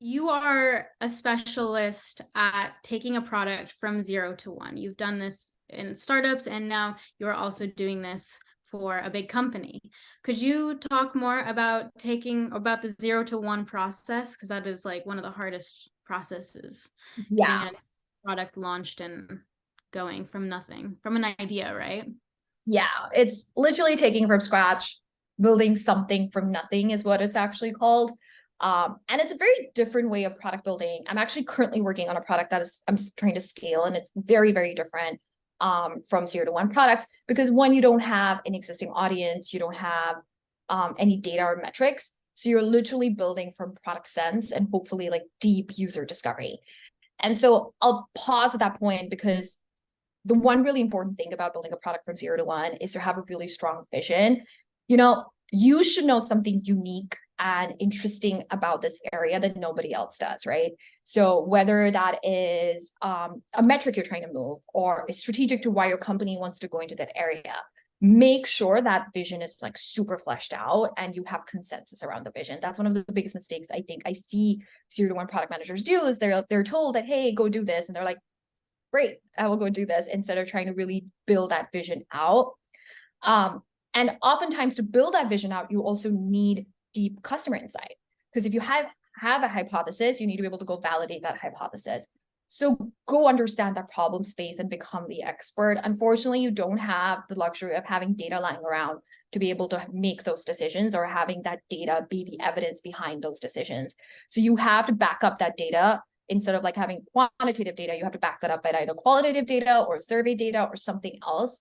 you are a specialist at taking a product from 0 to 1. You've done this in startups, and now you're also doing this for a big company. Could you talk more about the 0 to 1 process? Because that is like one of the hardest processes, getting Yeah. a product launched and going from nothing, from an idea, right? Yeah. It's literally taking from scratch, building something from nothing is what it's actually called. And it's a very different way of product building. I'm actually currently working on a product I'm trying to scale, and it's very, very different from 0 to 1 products because one, you don't have an existing audience, you don't have any data or metrics. So you're literally building from product sense and hopefully like deep user discovery. And so I'll pause at that point because the one really important thing about building a product from 0 to 1 is to have a really strong vision. You should know something unique and interesting about this area that nobody else does, right? So whether that is a metric you're trying to move or is strategic to why your company wants to go into that area, make sure that vision is like super fleshed out and you have consensus around the vision. That's one of the biggest mistakes I think I see 0 to 1 product managers do is they're told that, hey, go do this, and they're like, great, I will go do this, instead of trying to really build that vision out. And oftentimes to build that vision out, you also need deep customer insight. Because if you have a hypothesis, you need to be able to go validate that hypothesis. So go understand that problem space and become the expert. Unfortunately, you don't have the luxury of having data lying around to be able to make those decisions or having that data be the evidence behind those decisions. So you have to back up that data. Instead of like having quantitative data, you have to back that up by either qualitative data or survey data or something else